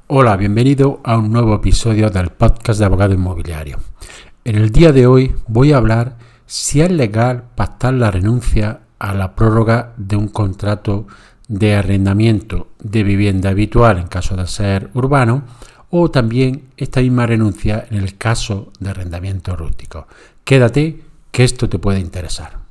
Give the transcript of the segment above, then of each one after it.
Hola, bienvenido a un nuevo episodio del podcast de Abogado Inmobiliario. En el día de hoy voy a hablar si es legal pactar la renuncia a la prórroga de un contrato de arrendamiento de vivienda habitual en caso de ser urbano o también esta misma renuncia en el caso de arrendamiento rústico. Quédate que esto te puede interesar.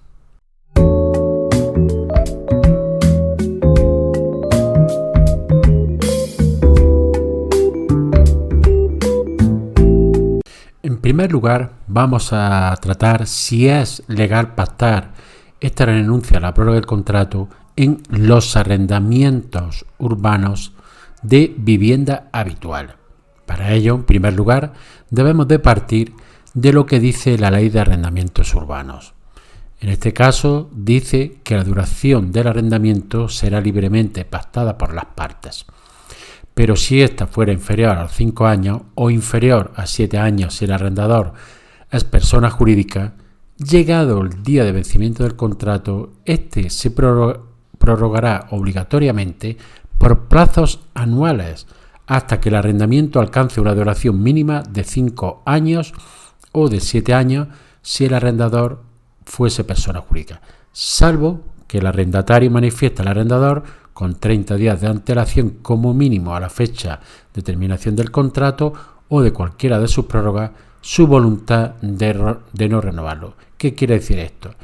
En primer lugar, vamos a tratar si es legal pactar esta renuncia a la prórroga del contrato en los arrendamientos urbanos de vivienda habitual. Para ello, en primer lugar, debemos de partir de lo que dice la Ley de Arrendamientos Urbanos. En este caso, dice que la duración del arrendamiento será libremente pactada por las partes. Pero si ésta fuera inferior a los 5 años o inferior a 7 años si el arrendador es persona jurídica, llegado el día de vencimiento del contrato, este se prorrogará obligatoriamente por plazos anuales hasta que el arrendamiento alcance una duración mínima de 5 años o de 7 años si el arrendador fuese persona jurídica, salvo que el arrendatario manifieste al arrendador con 30 días de antelación como mínimo a la fecha de terminación del contrato o de cualquiera de sus prórrogas su voluntad de no renovarlo. ¿Qué quiere decir esto?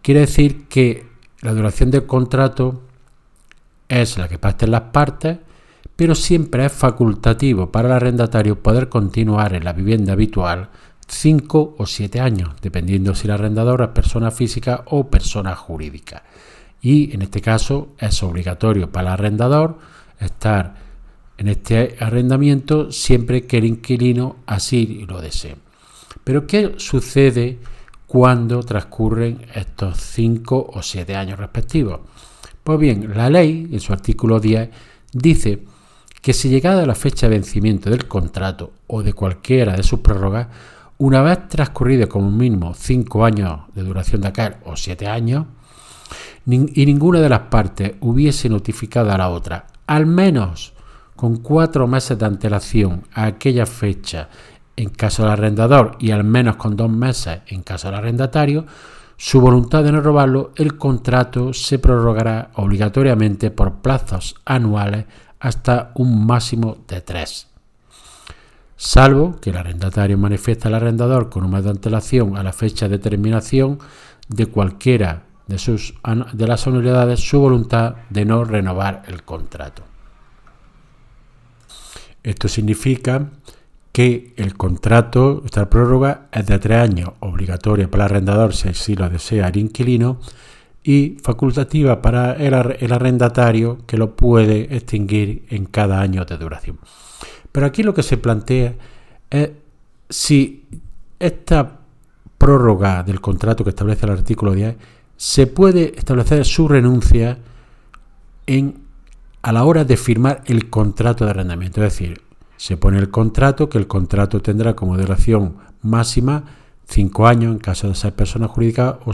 Quiere decir que la duración del contrato es la que pacten las partes, pero siempre es facultativo para el arrendatario poder continuar en la vivienda habitual 5 o 7 años, dependiendo si el arrendador es persona física o persona jurídica. Y en este caso es obligatorio para el arrendador estar en este arrendamiento siempre que el inquilino así lo desee. Pero ¿qué sucede cuando transcurren estos 5 o 7 años respectivos? Pues bien, la ley, en su artículo 10, dice que si llegada la fecha de vencimiento del contrato o de cualquiera de sus prórrogas, una vez transcurrido como mínimo 5 años de duración de aquel o 7 años, y ninguna de las partes hubiese notificado a la otra, al menos con 4 meses de antelación a aquella fecha en caso del arrendador y al menos con 2 meses en caso del arrendatario, su voluntad de no robarlo, el contrato se prorrogará obligatoriamente por plazos anuales hasta un máximo de 3. Salvo que el arrendatario manifieste al arrendador con un mes de antelación a la fecha de terminación de cualquiera de las anualidades su voluntad de no renovar el contrato. Esto significa que el contrato, esta prórroga, es de 3 años, obligatoria para el arrendador si así lo desea el inquilino, y facultativa para el arrendatario que lo puede extinguir en cada año de duración. Pero aquí lo que se plantea es si esta prórroga del contrato que establece el artículo 10 se puede establecer su renuncia a la hora de firmar el contrato de arrendamiento. Es decir, se pone el contrato, que el contrato tendrá como duración máxima 5 años en caso de ser persona jurídica o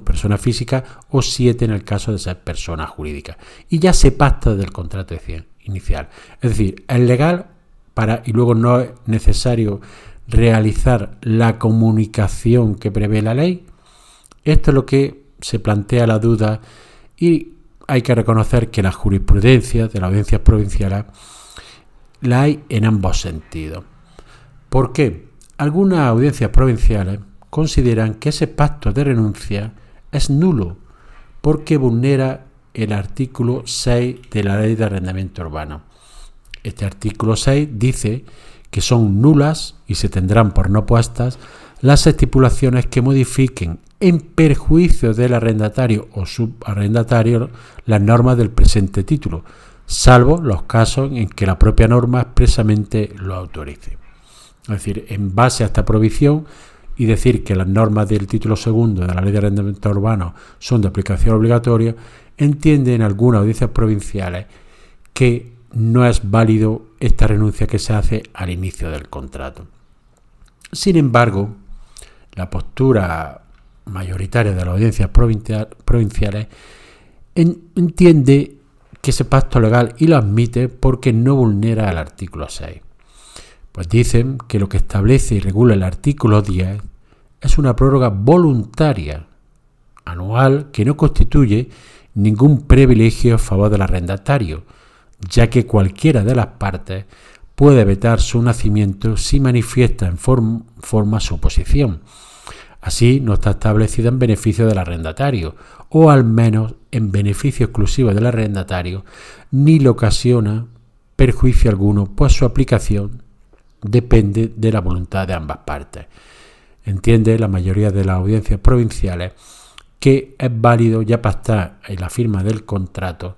persona física o 7 en el caso de ser persona jurídica. Y ya se pacta del contrato inicial. Es decir, es legal y luego no es necesario realizar la comunicación que prevé la ley. Esto es lo que se plantea la duda y hay que reconocer que la jurisprudencia de las audiencias provinciales la hay en ambos sentidos. ¿Por qué? Algunas audiencias provinciales consideran que ese pacto de renuncia es nulo porque vulnera el artículo 6 de la Ley de Arrendamiento Urbano. Este artículo 6 dice que son nulas y se tendrán por no puestas las estipulaciones que modifiquen en perjuicio del arrendatario o subarrendatario las normas del presente título, salvo los casos en que la propia norma expresamente lo autorice. Es decir, en base a esta prohibición y decir que las normas del título segundo de la Ley de Arrendamiento Urbano son de aplicación obligatoria, entienden algunas audiencias provinciales que no es válido esta renuncia que se hace al inicio del contrato. Sin embargo, la postura mayoritaria de las audiencias provinciales entiende que ese pacto legal y lo admite porque no vulnera el artículo 6. Pues dicen que lo que establece y regula el artículo 10 es una prórroga voluntaria anual que no constituye ningún privilegio a favor del arrendatario, ya que cualquiera de las partes puede vetar su nacimiento si manifiesta en forma su oposición. Así no está establecido en beneficio del arrendatario, o al menos en beneficio exclusivo del arrendatario, ni le ocasiona perjuicio alguno, pues su aplicación depende de la voluntad de ambas partes. Entiende la mayoría de las audiencias provinciales que es válido ya pactar en la firma del contrato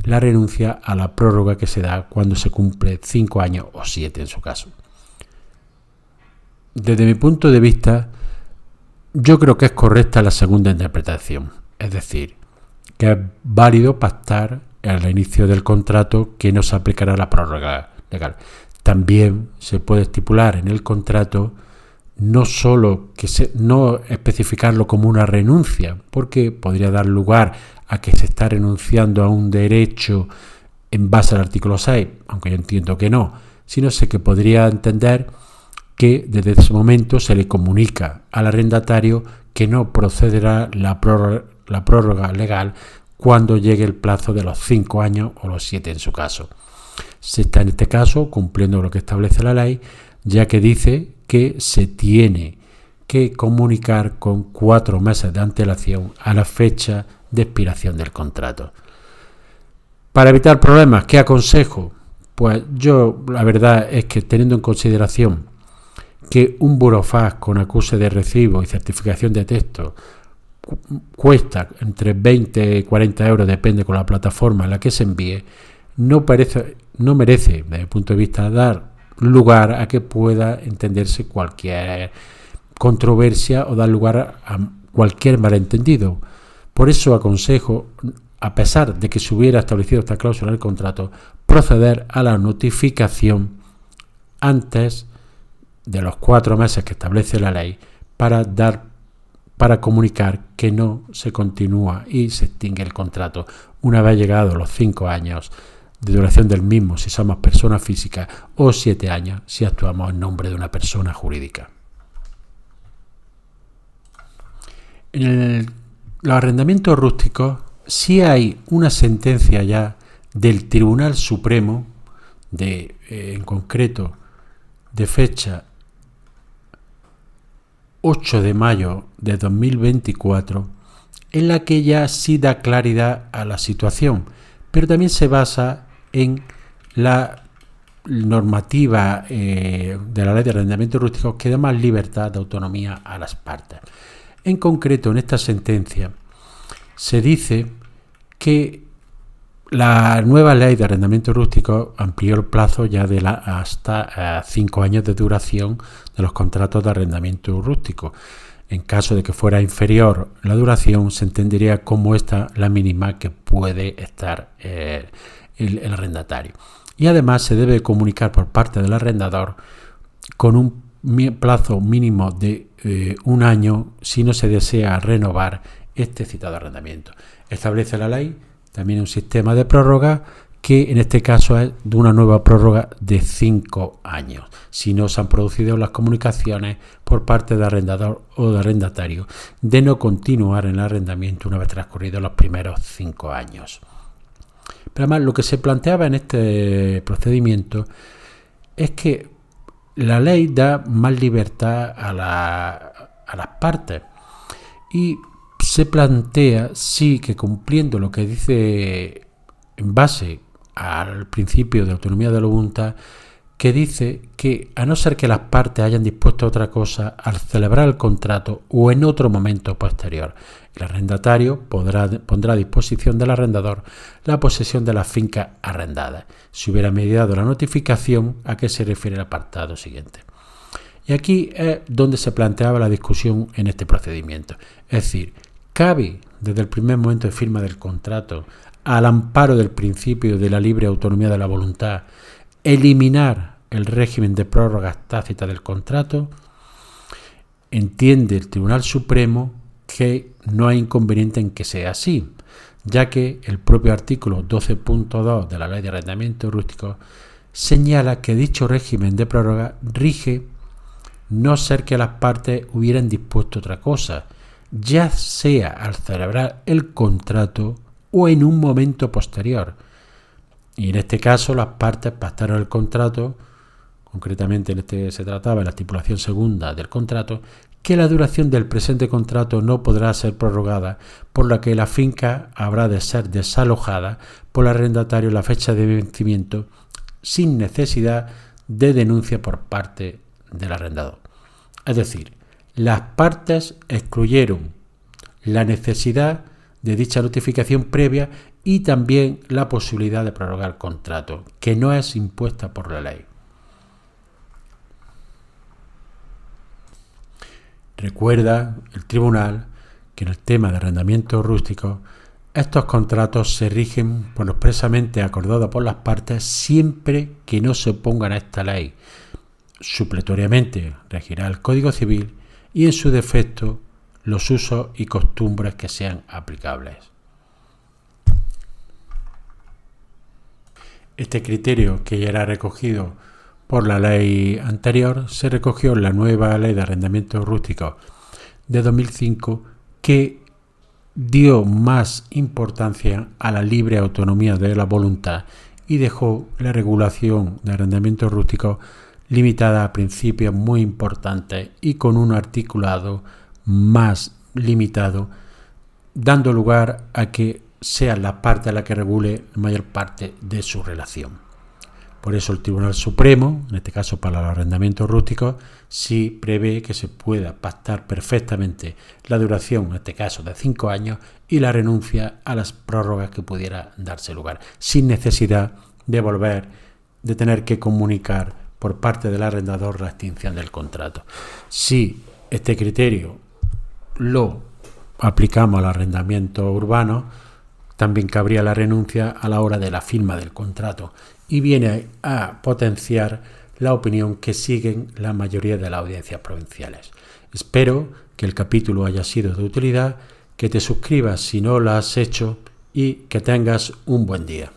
la renuncia a la prórroga que se da cuando se cumple 5 años o 7 en su caso. Desde mi punto de vista, yo creo que es correcta la segunda interpretación, es decir, que es válido pactar al inicio del contrato que no se aplicará la prórroga legal. También se puede estipular en el contrato no solo no especificarlo como una renuncia, porque podría dar lugar a que se está renunciando a un derecho en base al artículo 6, aunque yo entiendo que no, sino que podría entender que desde ese momento se le comunica al arrendatario que no procederá la prórroga legal cuando llegue el plazo de los 5 años o los 7 en su caso. Se está en este caso cumpliendo lo que establece la ley, ya que dice que se tiene que comunicar con 4 meses de antelación a la fecha de expiración del contrato. Para evitar problemas, ¿qué aconsejo? Pues yo la verdad es que teniendo en consideración que un burofax con acuse de recibo y certificación de texto cuesta entre 20 y 40 euros, depende con la plataforma en la que se envíe, no merece, desde mi punto de vista, dar lugar a que pueda entenderse cualquier controversia o dar lugar a cualquier malentendido. Por eso aconsejo, a pesar de que se hubiera establecido esta cláusula en el contrato, proceder a la notificación antes de los 4 meses que establece la ley para comunicar que no se continúa y se extingue el contrato una vez llegados los 5 años de duración del mismo si somos personas físicas o 7 años si actuamos en nombre de una persona jurídica. En los arrendamientos rústicos sí hay una sentencia ya del Tribunal Supremo, en concreto de fecha 8 de mayo de 2024, en la que ya sí da claridad a la situación, pero también se basa en la normativa de la ley de arrendamiento rústico que da más libertad de autonomía a las partes. En concreto, en esta sentencia se dice que la nueva ley de arrendamiento rústico amplió el plazo ya hasta 5 años de duración de los contratos de arrendamiento rústico. En caso de que fuera inferior la duración, se entendería como esta la mínima que puede estar el arrendatario. Y además se debe comunicar por parte del arrendador con un plazo mínimo de 1 año si no se desea renovar este citado arrendamiento. Establece la ley también un sistema de prórroga que en este caso es de una nueva prórroga de 5 años, si no se han producido las comunicaciones por parte de arrendador o de arrendatario de no continuar en el arrendamiento una vez transcurridos los primeros 5 años. Pero además lo que se planteaba en este procedimiento es que la ley da más libertad a las partes y se plantea sí que cumpliendo lo que dice en base al principio de autonomía de la voluntad, que dice que a no ser que las partes hayan dispuesto otra cosa al celebrar el contrato o en otro momento posterior, el arrendatario pondrá a disposición del arrendador la posesión de las fincas arrendadas, si hubiera mediado la notificación a que se refiere el apartado siguiente. Y aquí es donde se planteaba la discusión en este procedimiento. Es decir, ¿cabe desde el primer momento de firma del contrato, al amparo del principio de la libre autonomía de la voluntad, eliminar el régimen de prórrogas tácitas del contrato? Entiende el Tribunal Supremo que no hay inconveniente en que sea así, ya que el propio artículo 12.2 de la Ley de Arrendamiento Rústico señala que dicho régimen de prórroga rige no ser que las partes hubieran dispuesto otra cosa, ya sea al celebrar el contrato o en un momento posterior. Y en este caso las partes pactaron el contrato, concretamente en este se trataba de la estipulación segunda del contrato, que la duración del presente contrato no podrá ser prorrogada, por lo que la finca habrá de ser desalojada por el arrendatario en la fecha de vencimiento sin necesidad de denuncia por parte del arrendador. Es decir, las partes excluyeron la necesidad de dicha notificación previa y también la posibilidad de prorrogar el contrato, que no es impuesta por la ley. Recuerda el tribunal que en el tema de arrendamiento rústico estos contratos se rigen por lo expresamente acordado por las partes siempre que no se opongan a esta ley. Supletoriamente regirá el Código Civil y en su defecto los usos y costumbres que sean aplicables. Este criterio, que ya era recogido por la ley anterior, se recogió en la nueva Ley de Arrendamiento Rústico de 2005, que dio más importancia a la libre autonomía de la voluntad y dejó la regulación de arrendamiento rústico limitada a principios muy importantes y con un articulado más limitado, dando lugar a que sea la parte a la que regule la mayor parte de su relación. Por eso el Tribunal Supremo, en este caso para los arrendamientos rústicos, sí prevé que se pueda pactar perfectamente la duración, en este caso de 5 años, y la renuncia a las prórrogas que pudiera darse lugar, sin necesidad de tener que comunicar por parte del arrendador la extinción del contrato. Si este criterio lo aplicamos al arrendamiento urbano, también cabría la renuncia a la hora de la firma del contrato, y viene a potenciar la opinión que siguen la mayoría de las audiencias provinciales. Espero que el capítulo haya sido de utilidad, que te suscribas si no lo has hecho y que tengas un buen día.